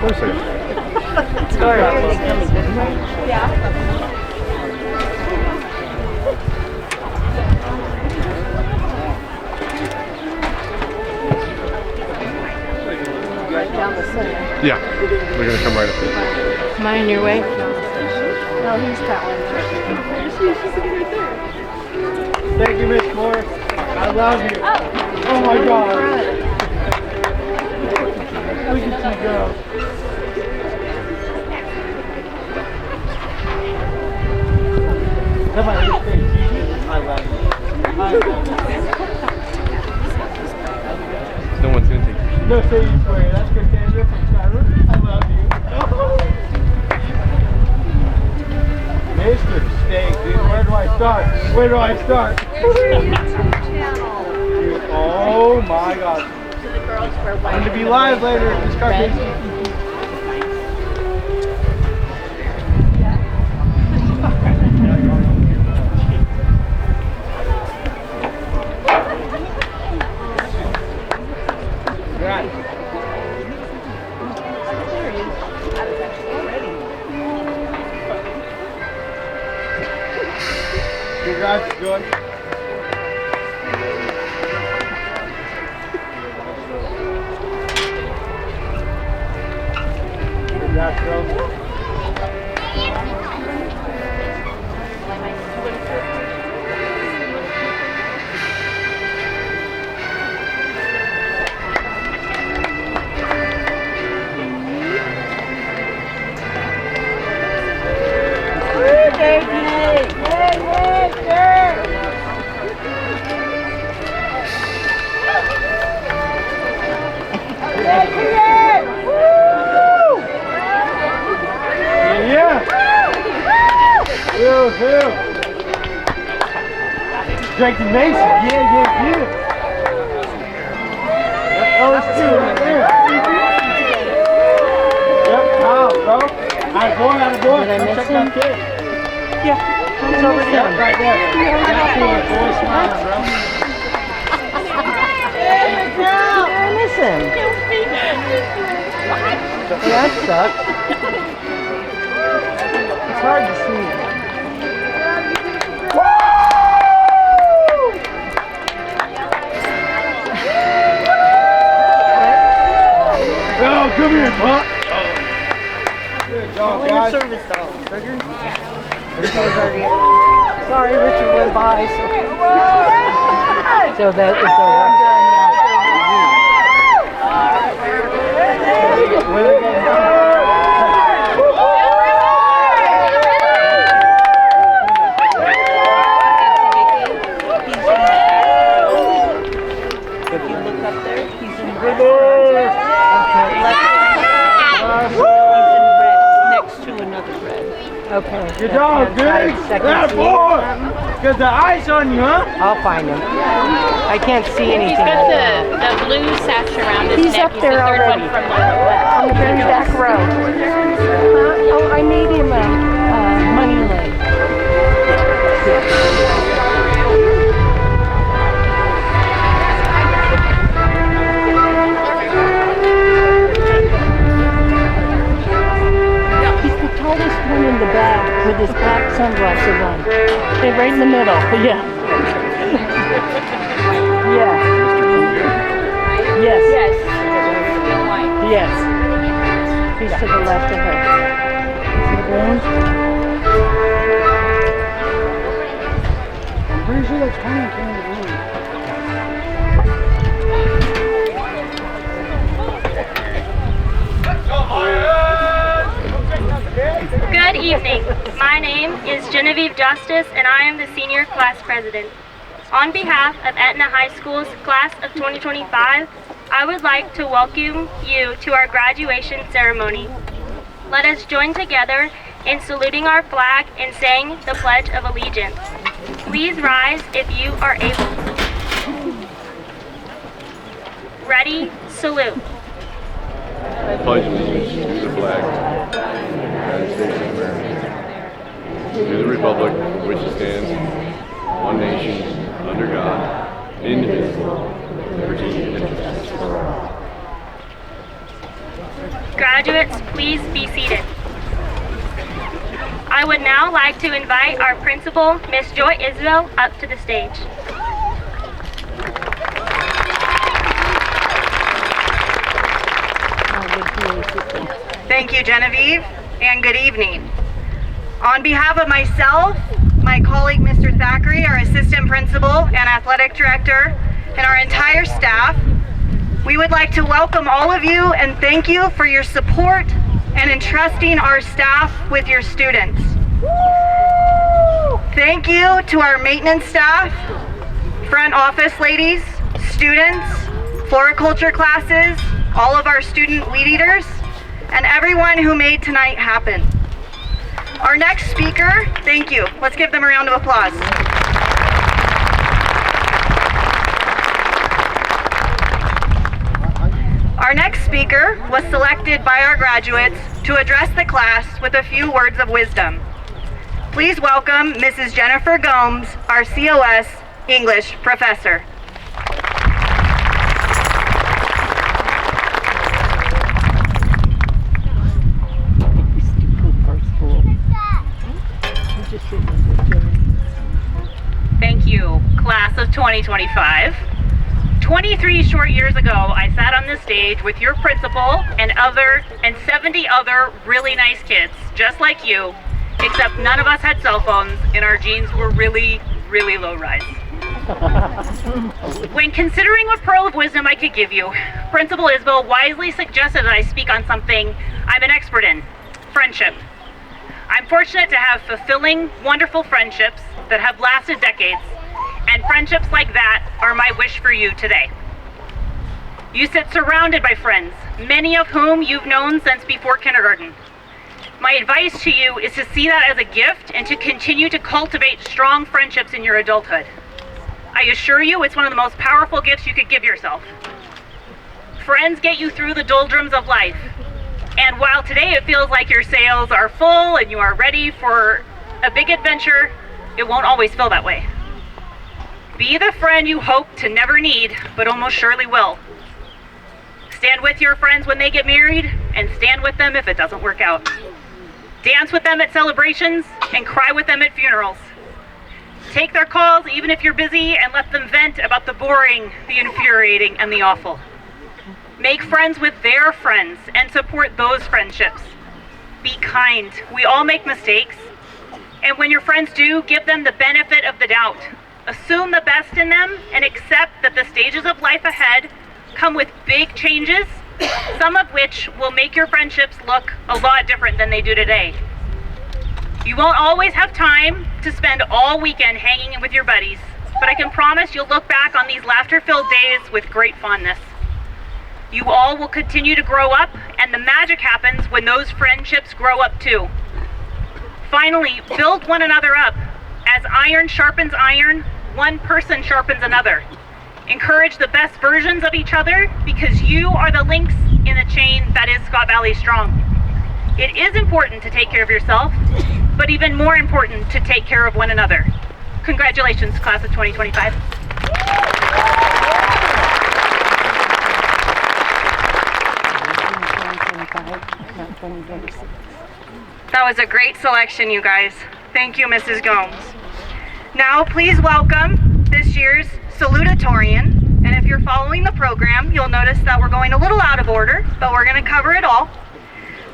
Wait a second. Right down the center. Yeah, we're gonna come right up here. Am I in your way? No, he's that one. Thank you, Miss Moore. I love you. Oh my God. Look at you go. Somebody just say, I love you. I love you. No one's gonna take your seat. No, say you swear. That's Cassandra from Skyler. I love you. Mr. Steak, dude. Where do I start? Where do I start? Dude, oh my God. I'm going to be live later. This cartoon. Congrats, Joy. Congrats, girls. Drake and Mason, yeah. Yep, LSU right there. Yep, Kyle, bro. Attaboy. Did I miss him? Yeah, he's over there. Yep, right there. That's the boy smiling, bro. I miss him. Yeah, that sucks. It's hard to see. Oh, come here, Pop. Good job, guys. Service dog. Sorry, Richard went by, so that is over. If you look up there, he's in red. Next to another red. Okay. Good job, good. That boy. Got the ice on you, huh? I'll find him. I can't see anything. He's got the blue sash around his He's neck. up there the third already. one from left. On the very back row. Oh, I made him a money leg. He's the tallest one in the back with his black sunglasses on. They're right in the middle. Yeah. Yeah. Yes. Yes. Yes. He's to the left of her. See the balloons? I'm pretty sure that's Tony came in the room. Good evening. My name is Genevieve Justice and I am the senior class president. On behalf of Etna High School's class of 2025, I would like to welcome you to our graduation ceremony. Let us join together in saluting our flag and saying the Pledge of Allegiance. Please rise if you are able. Ready, salute. Pledge allegiance to the flag of the United States of America, to the republic for which it stands, one nation, under God, indivisible, with liberty and justice for all. Graduates, please be seated. I would now like to invite our principal, Miss Joy Isbell, up to the stage. Thank you, Genevieve, and good evening. On behalf of myself, my colleague, Mr. Thackeray, our assistant principal and athletic director, and our entire staff, we would like to welcome all of you and thank you for your support and entrusting our staff with your students. Thank you to our maintenance staff, front office ladies, students, floriculture classes, all of our student weed eaters, and everyone who made tonight happen. Our next speaker, thank you. Let's give them a round of applause. Our next speaker was selected by our graduates to address the class with a few words of wisdom. Please welcome Mrs. Jennifer Gomes, our COS English professor. Thank you, class of 2025. 23 short years ago, I sat on this stage with your principal and 70 other really nice kids, just like you, except none of us had cell phones and our jeans were really, really low rise. When considering what pearl of wisdom I could give you, Principal Isbell wisely suggested that I speak on something I'm an expert in, friendship. I'm fortunate to have fulfilling, wonderful friendships that have lasted decades, and friendships like that are my wish for you today. You sit surrounded by friends, many of whom you've known since before kindergarten. My advice to you is to see that as a gift and to continue to cultivate strong friendships in your adulthood. I assure you it's one of the most powerful gifts you could give yourself. Friends get you through the doldrums of life. And while today it feels like your sails are full and you are ready for a big adventure, it won't always feel that way. Be the friend you hope to never need, but almost surely will. Stand with your friends when they get married, and stand with them if it doesn't work out. Dance with them at celebrations, and cry with them at funerals. Take their calls even if you're busy, and let them vent about the boring, the infuriating, and the awful. Make friends with their friends, and support those friendships. Be kind. We all make mistakes. And when your friends do, give them the benefit of the doubt. Assume the best in them and accept that the stages of life ahead come with big changes, some of which will make your friendships look a lot different than they do today. You won't always have time to spend all weekend hanging with your buddies, but I can promise you'll look back on these laughter-filled days with great fondness. You all will continue to grow up, and the magic happens when those friendships grow up too. Finally, build one another up. As iron sharpens iron, one person sharpens another. Encourage the best versions of each other because you are the links in the chain that is Scott Valley Strong. It is important to take care of yourself, but even more important to take care of one another. Congratulations, class of 2025. That was a great selection, you guys. Thank you, Mrs. Gomes. Now, please welcome this year's salutatorian. And if you're following the program, you'll notice that we're going a little out of order, but we're going to cover it all.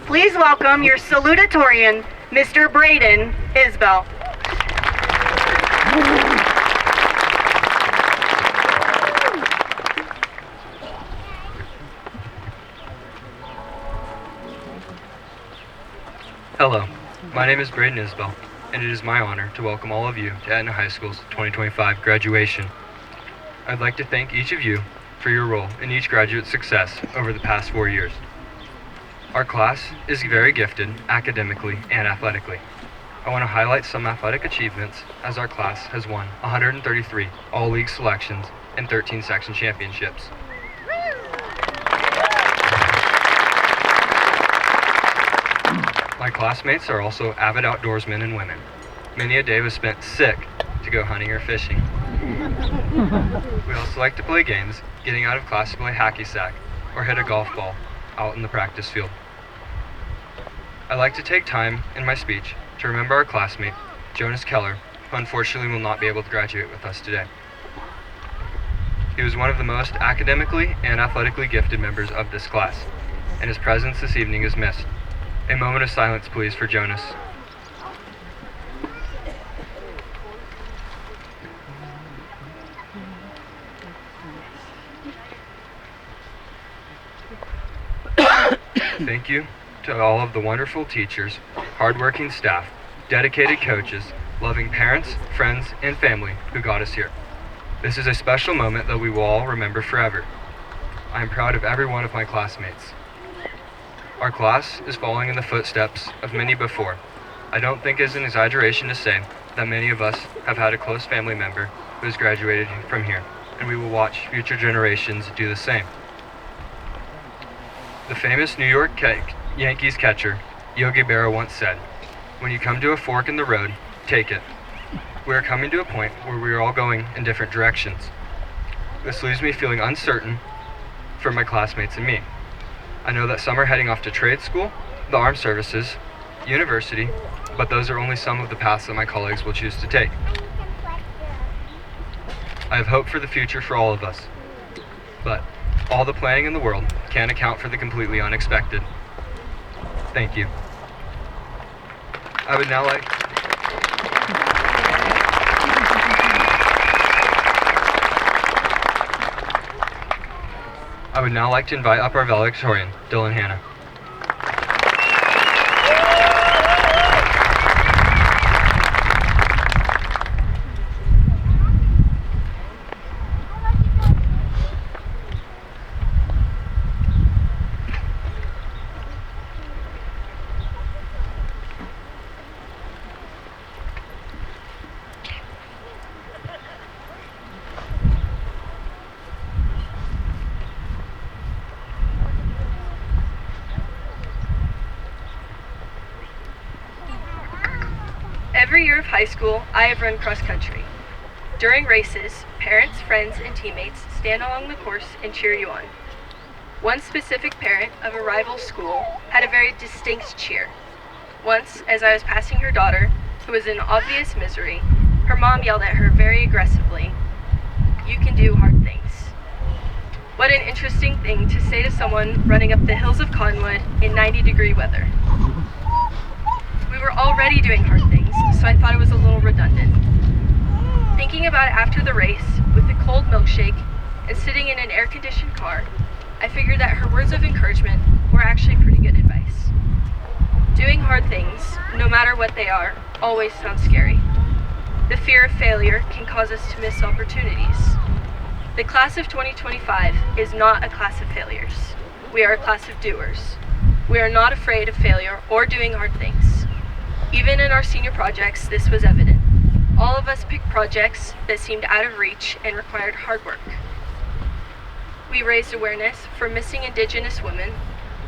Please welcome your salutatorian, Mr. Braden Isbell. Hello, my name is Braden Isbell, and it is my honor to welcome all of you to Etna High School's 2025 graduation. I'd like to thank each of you for your role in each graduate's success over the past 4 years. Our class is very gifted academically and athletically. I want to highlight some athletic achievements as our class has won 133 all-league selections and 13 section championships. My classmates are also avid outdoorsmen and women. Many a day was spent sick to go hunting or fishing. We also like to play games, getting out of class to play hacky sack or hit a golf ball out in the practice field. I'd like to take time in my speech to remember our classmate, Jonas Keller, who unfortunately will not be able to graduate with us today. He was one of the most academically and athletically gifted members of this class, and his presence this evening is missed. A moment of silence, please, for Jonas. Thank you to all of the wonderful teachers, hardworking staff, dedicated coaches, loving parents, friends, and family who got us here. This is a special moment that we will all remember forever. I am proud of every one of my classmates. Our class is following in the footsteps of many before. I don't think it's an exaggeration to say that many of us have had a close family member who has graduated from here, and we will watch future generations do the same. The famous New York Yankees catcher, Yogi Berra, once said, "When you come to a fork in the road, take it." We are coming to a point where we are all going in different directions. This leaves me feeling uncertain for my classmates and me. I know that some are heading off to trade school, the armed services, university, but those are only some of the paths that my colleagues will choose to take. I have hope for the future for all of us, but all the planning in the world can't account for the completely unexpected. Thank you. I would now like to invite up our valedictorian, Dylan Hanna. Every year of high school, I have run cross country. During races, parents, friends, and teammates stand along the course and cheer you on. One specific parent of a rival school had a very distinct cheer. Once, as I was passing her daughter, who was in obvious misery, her mom yelled at her very aggressively, "You can do hard things." What an interesting thing to say to someone running up the hills of Conwood in 90-degree weather. We were already doing hard things, so I thought it was a little redundant. Thinking about it after the race, with a cold milkshake and sitting in an air-conditioned car, I figured that her words of encouragement were actually pretty good advice. Doing hard things, no matter what they are, always sounds scary. The fear of failure can cause us to miss opportunities. The class of 2025 is not a class of failures. We are a class of doers. We are not afraid of failure or doing hard things. Even in our senior projects, this was evident. All of us picked projects that seemed out of reach and required hard work. We raised awareness for missing Indigenous women,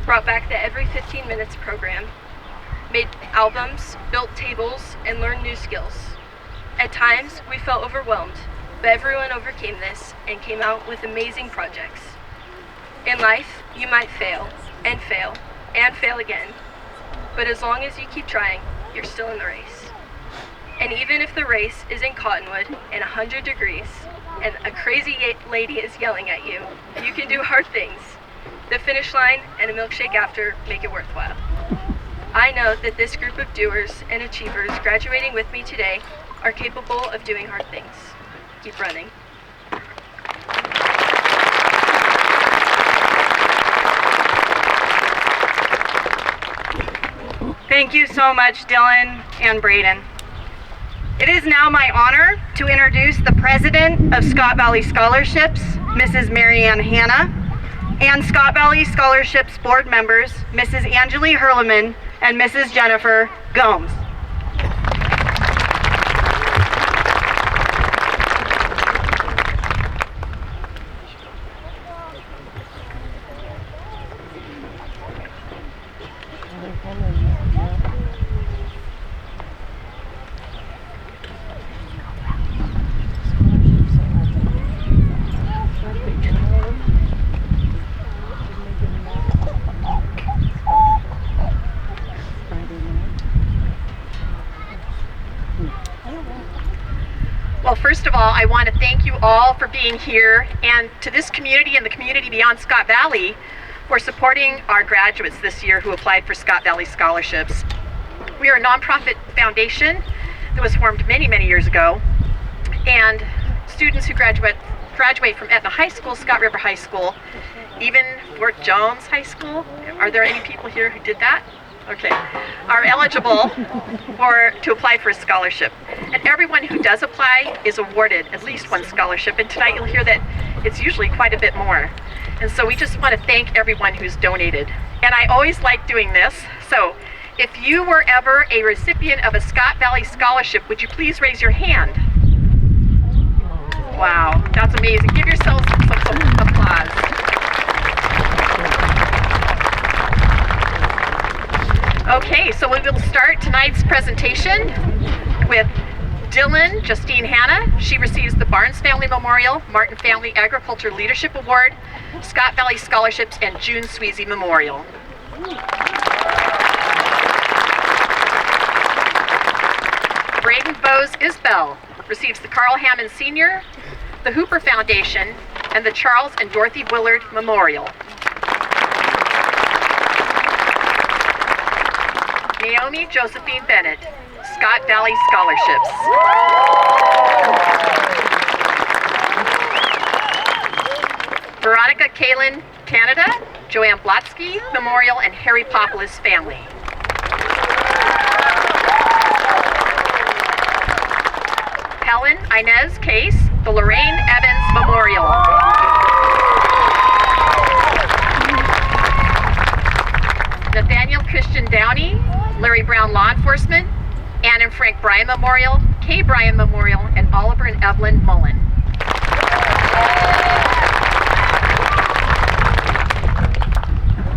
brought back the Every 15 Minutes program, made albums, built tables, and learned new skills. At times, we felt overwhelmed, but everyone overcame this and came out with amazing projects. In life, you might fail, and fail, and fail again, but as long as you keep trying, you're still in the race. And even if the race is in Cottonwood and 100 degrees and a crazy lady is yelling at you, you can do hard things. The finish line and a milkshake after make it worthwhile. I know that this group of doers and achievers graduating with me today are capable of doing hard things. Keep running. Thank you so much, Dylan and Braden. It is now my honor to introduce the president of Scott Valley Scholarships, Mrs. Marianne Hanna, and Scott Valley Scholarships board members, Mrs. Angeli Hurleman and Mrs. Jennifer Gomes. first of all, I want to thank you all for being here, and to this community and the community beyond Scott Valley for supporting our graduates this year who applied for Scott Valley scholarships. We are a nonprofit foundation that was formed many, many years ago, and students who graduate from Etna High School, Scott River High School, even Fort Jones High School, are there any people here who did that? Okay, are eligible to apply for a scholarship. And everyone who does apply is awarded at least one scholarship, and tonight you'll hear that it's usually quite a bit more. And so we just want to thank everyone who's donated. And I always like doing this, so if you were ever a recipient of a Scott Valley scholarship, would you please raise your hand? Wow, that's amazing. Give yourselves some applause. Okay, so we will start tonight's presentation with Dylan Justine Hanna. She receives the Barnes Family Memorial, Martin Family Agriculture Leadership Award, Scott Valley Scholarships, and June Sweezy Memorial. Braden Bose Isbell receives the Carl Hammond Sr., the Hooper Foundation, and the Charles and Dorothy Willard Memorial. Naomi Josephine Bennett, Scott Valley Scholarships. Veronica Kalin, Canada, Joanne Blotsky Memorial, and Harry Populus family. Helen Inez Case, the Lorraine Evans Memorial. Nathaniel Christian Downey, Larry Brown Law Enforcement, Ann and Frank Bryan Memorial, Kay Bryan Memorial, and Oliver and Evelyn Mullen.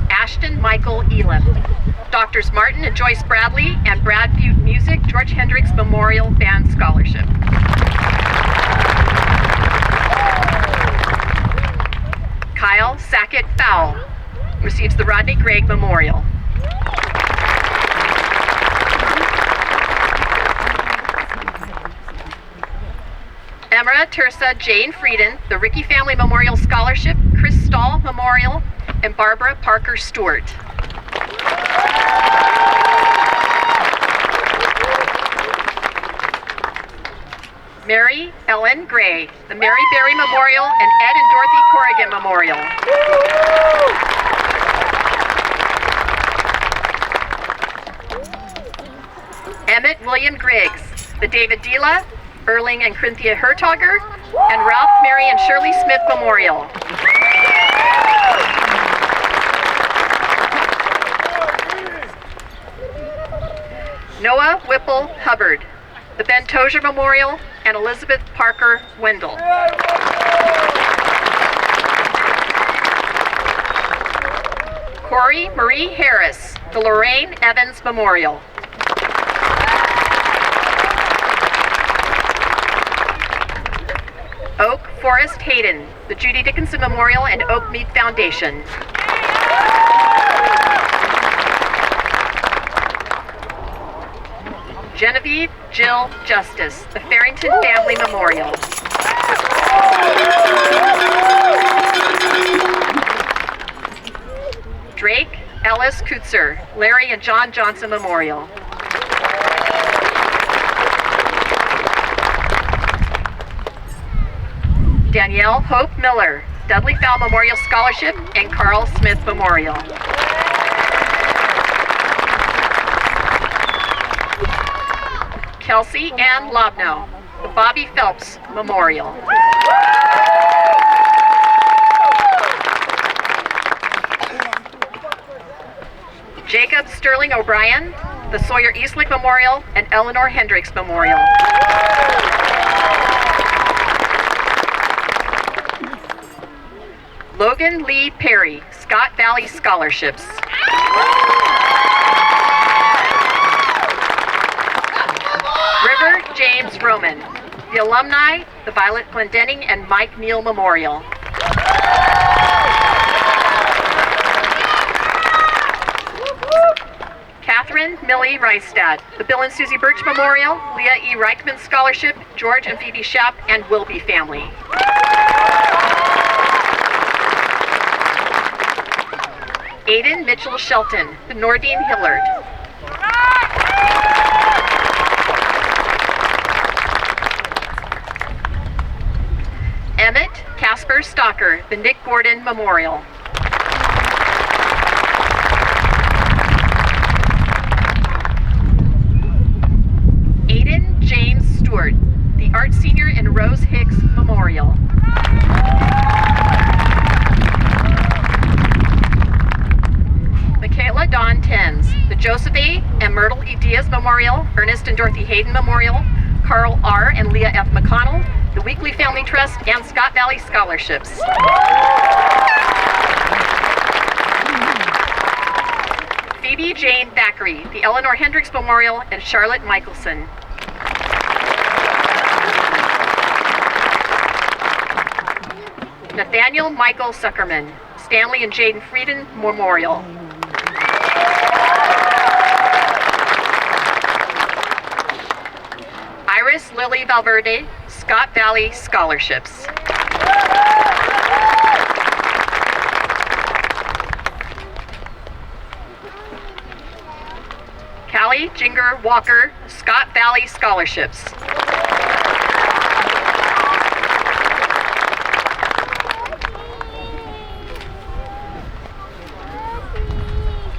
Ashton Michael Elam, Doctors Martin and Joyce Bradley, and Brad Butte Music, George Hendricks Memorial Band Scholarship. Kyle Sackett Fowle receives the Rodney Gregg Memorial. Emra Tersa Jane Frieden, the Ricky Family Memorial Scholarship, Chris Stahl Memorial, and Barbara Parker Stewart. Mary Ellen Gray, the Mary Berry Memorial, and Ed and Dorothy Corrigan Memorial. Emmett William Griggs, the David Dila, Erling and Cynthia Hertogger, and Ralph Mary and Shirley Smith Memorial. Noah Whipple Hubbard, the Ben Tozier Memorial, and Elizabeth Parker Wendell. Corey Marie Harris, the Lorraine Evans Memorial. Oak Forrest Hayden, the Judy Dickinson Memorial and Oak Mead Foundation. Genevieve Jill Justice, the Farrington Family Memorial. Drake Ellis Kutzer, Larry and John Johnson Memorial. Danielle Hope Miller, Dudley Fowl Memorial Scholarship, and Carl Smith Memorial. Kelsey Ann Lobno, the Bobby Phelps Memorial. Jacob Sterling O'Brien, the Sawyer Eastlick Memorial, and Eleanor Hendricks Memorial. Logan Lee Perry, Scott Valley Scholarships. River James Roman, the alumni, the Violet Glendenning and Mike Neal Memorial. Catherine Millie Wright. Rystad, the Bill and Susie Birch Memorial, Leah E. Reichman Scholarship, George and Phoebe Schapp, and Wilby family. Aiden Mitchell Shelton, the Nordine Hillard. Emmett Casper Stalker, the Nick Gordon Memorial. Aiden James Stewart, the Art Senior and Rose Hicks Memorial. Michaela Dawn Tens, the Joseph A. and Myrtle E. Diaz Memorial, Ernest and Dorothy Hayden Memorial, Carl R. and Leah F. McConnell, the Weekly Family Trust, and Scott Valley Scholarships. Phoebe Jane Thackeray, the Eleanor Hendricks Memorial, and Charlotte Michelson. Nathaniel Michael Zuckerman, Stanley and Jaden Frieden Memorial. Iris Lily Valverde, Scott Valley Scholarships. Callie Jinger Walker, Scott Valley Scholarships.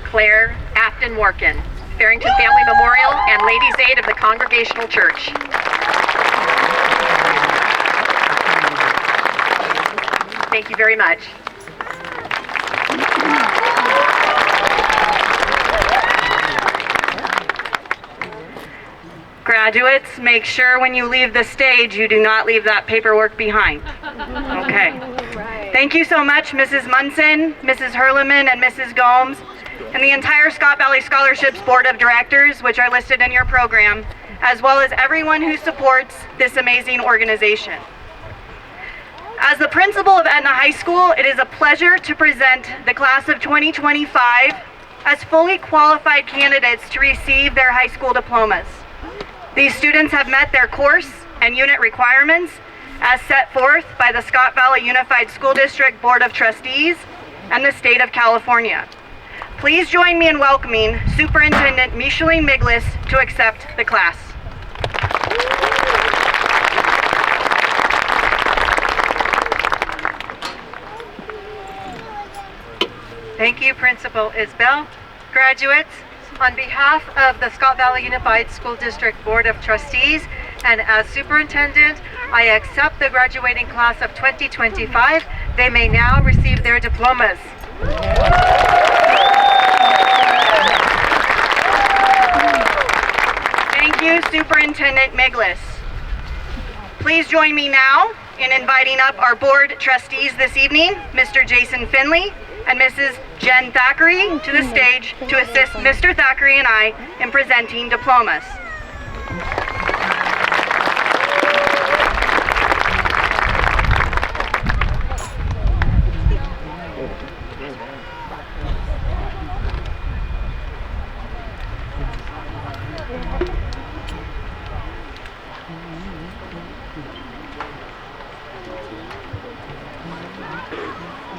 Claire Afton Workin, Farrington Family Memorial and Ladies' Aid of the Congregational Church. Thank you very much. Graduates, make sure when you leave the stage you do not leave that paperwork behind. Okay. Thank you so much, Mrs. Munson, Mrs. Hurleman, and Mrs. Gomes, and the entire Scott Valley Scholarships Board of Directors, which are listed in your program, as well as everyone who supports this amazing organization. As the principal of Etna High School, it is a pleasure to present the class of 2025 as fully qualified candidates to receive their high school diplomas. These students have met their course and unit requirements as set forth by the Scott Valley Unified School District Board of Trustees and the State of California. Please join me in welcoming Superintendent Micheline Miglis to accept the class. Thank you, Principal Isbell. Graduates, on behalf of the Scott Valley Unified School District Board of Trustees and as Superintendent, I accept the graduating class of 2025. They may now receive their diplomas. Thank you, Superintendent Miglis. Please join me now in inviting up our board trustees this evening, Mr. Jason Finley and Mrs. Jen Thackeray, to the stage to assist Mr. Thackeray and I in presenting diplomas.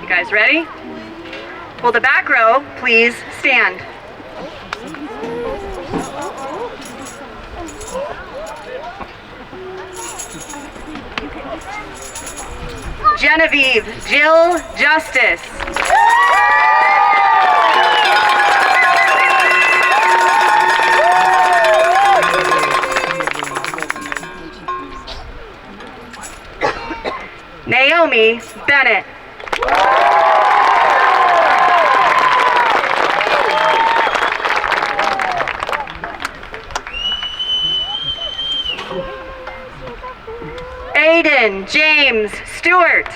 You guys ready? Will the back row please stand? Genevieve Jill Justice. Naomi Bennett. Aiden James Stewart.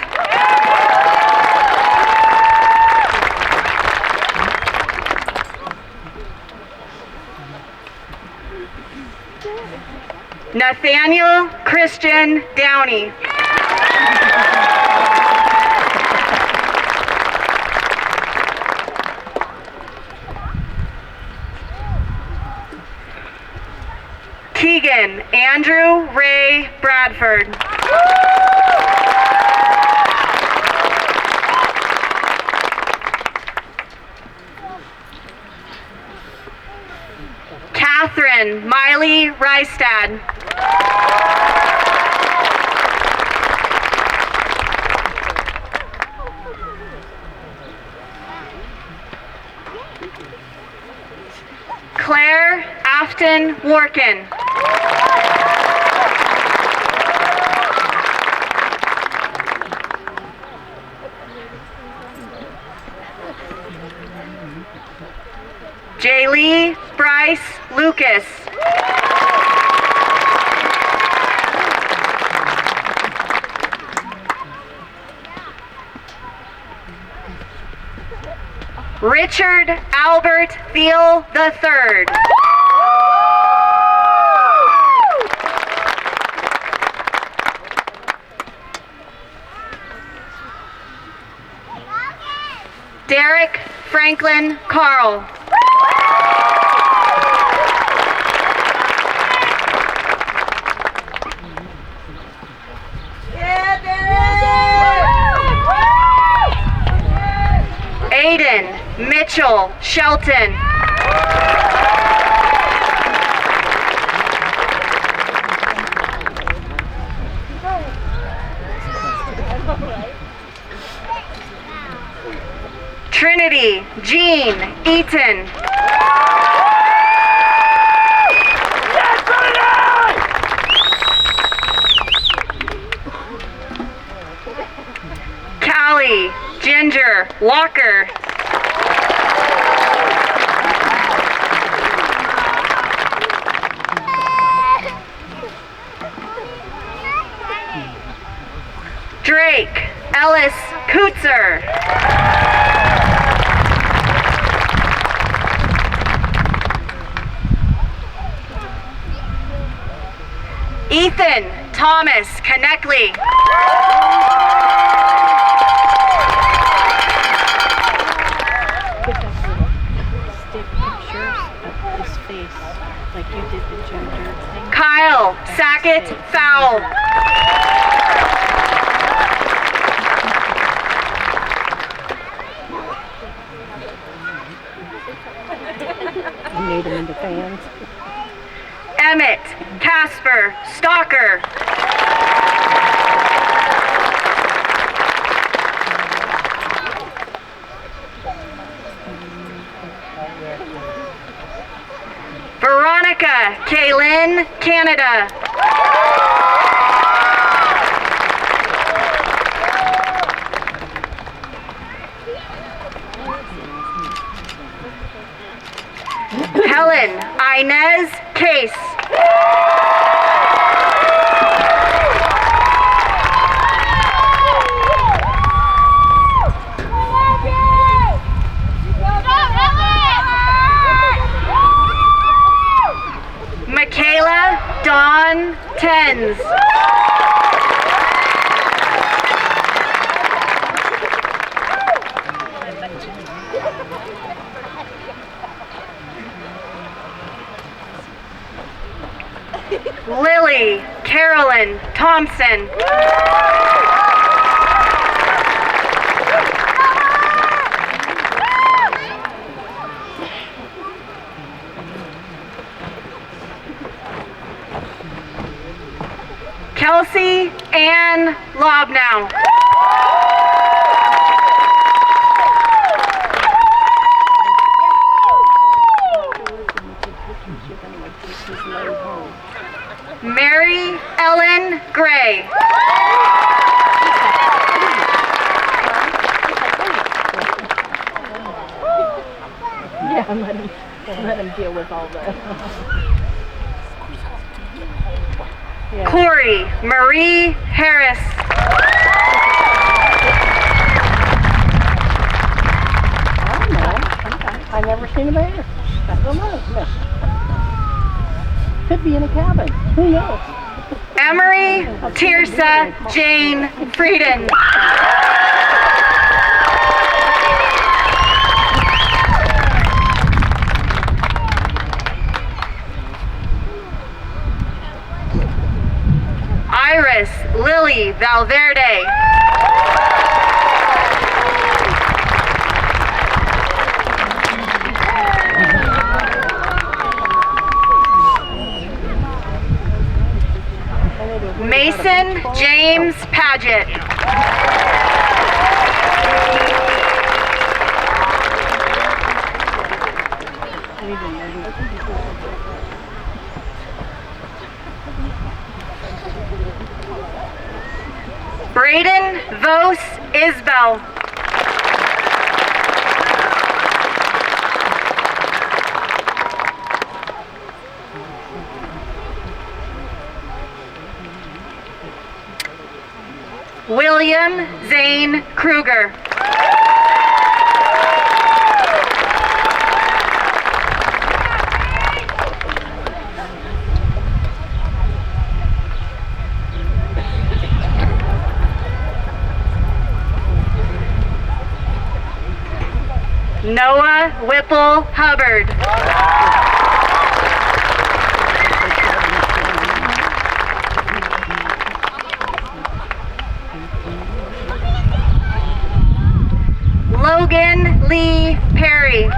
Nathaniel Christian Downey. Ethan Andrew Ray Bradford. Catherine Miley Rystad. Claire Afton Workin. Jaylee Bryce Lucas. Richard Albert Thiel III. Derek Franklin Carl. Aiden Mitchell Shelton. Trinity Jean Eaton. Callie Ginger Walker. Drake Ellis Kutzer. Ethan Thomas Conneckley. Stick pictures of his face, like you did the ginger thing. Kyle Sackett Fowl. You made them into fans. Emmett Casper Stalker. Veronica Kaylin Canada. Helen Inez Case. Michaela Dawn Tens. Lily Carolyn Thompson. Kelsey Ann Lobnow. Mary Ellen Gray. Yeah, let him deal with all that. Yeah. Corey Marie Harris. I don't know. I've never seen a bear. I don't know. No. Could be in a cabin. Who knows? Emery Tirsa Jane Frieden. Verde. Mason James Paget. Braden Vos Isbell. William Zane Kruger. Noah Whipple Hubbard. Logan Lee Perry.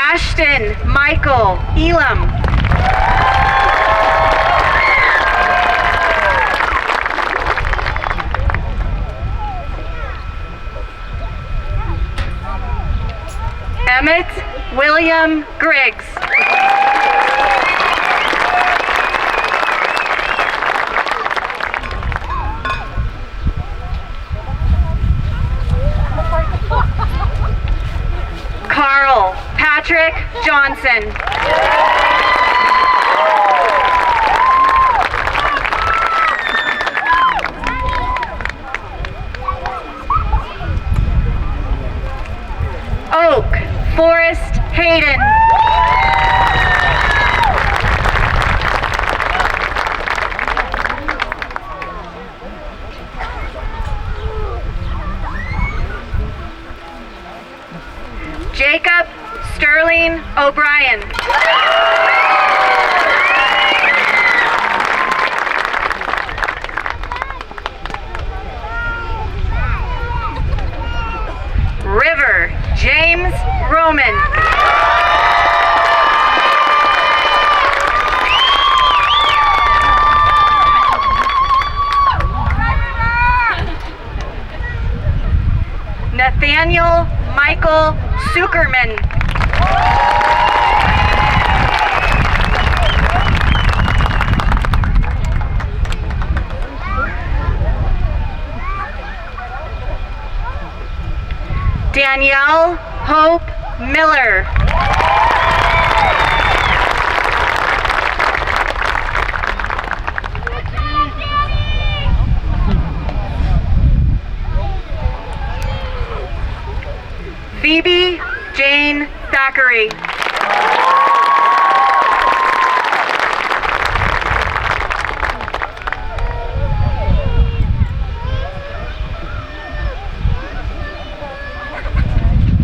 Ashton Michael Elam. Emmett William Griggs. Carl Patrick Johnson. Oak Forrest Hayden. Jacob Sterling O'Brien. River James Roman. Nathaniel Michael Zuckerman. Danielle Hope Miller. Phoebe Jane Thackeray.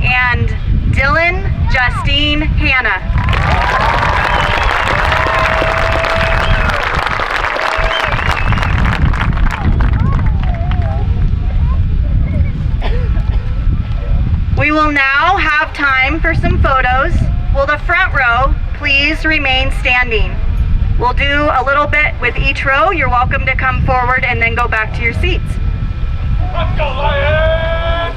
And Dylan Justine Hannah. We will now have time for some photos. Will the front row please remain standing? We'll do a little bit with each row. You're welcome to come forward and then go back to your seats. Let's go, Lions!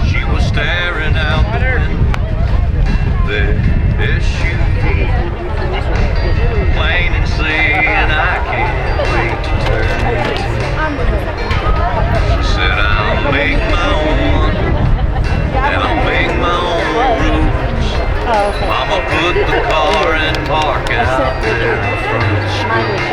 She was staring out the SUV, plain and saying I can't wait to turn 18. She said I'll make my own, and I'll make my own rules. Mama put the car and park out there in front of the school.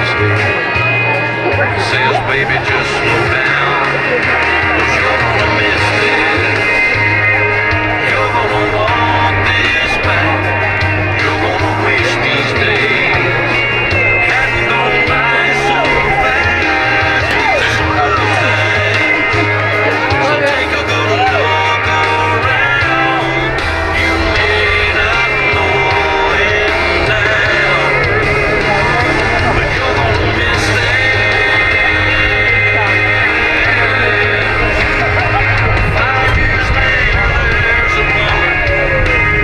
missed it. Says, baby, just slow down. 'Cause you're gonna miss this. You're gonna want this back. You're gonna wish these days hadn't gone by so fast. Just some good times. So take a good look around. You may not know it now, but you're gonna miss that. 5 years later, there's a plumber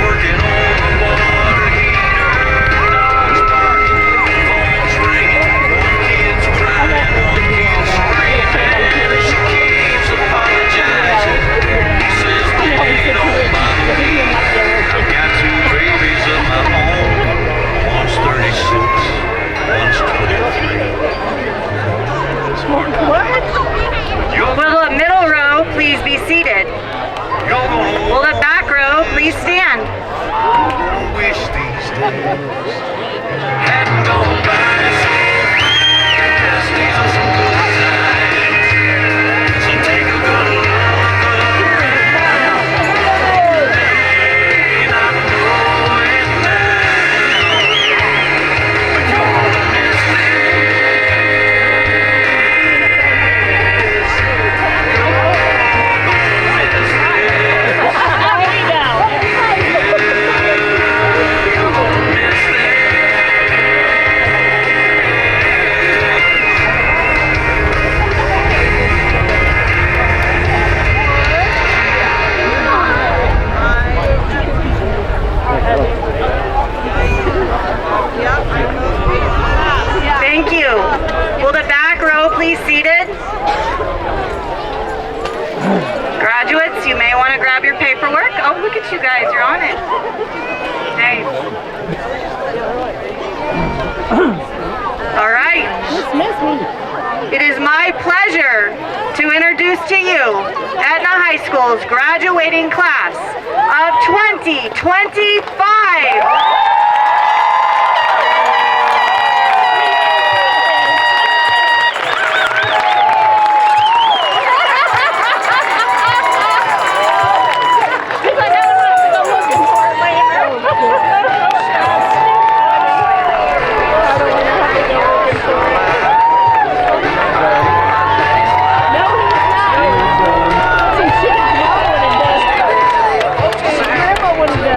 working on the water heater. Dogs barking, phones ringing, one kid's crying, one kid's screaming. She keeps apologizing. He says, baby, don't bother me. I've got 2 babies of my own. One's 36, one's 23. Will the middle row please be seated? Will the back row please stand? Wish these days hadn't gone by so fast. These are some good times. So take a good look around. May not know it now, but you're gonna miss Thank you. Will the back row please seated? Graduates, you may want to grab your paperwork. Oh, look at you guys, you're on it. Nice. All right. It is my pleasure to introduce to you Etna High School's graduating class of 2025.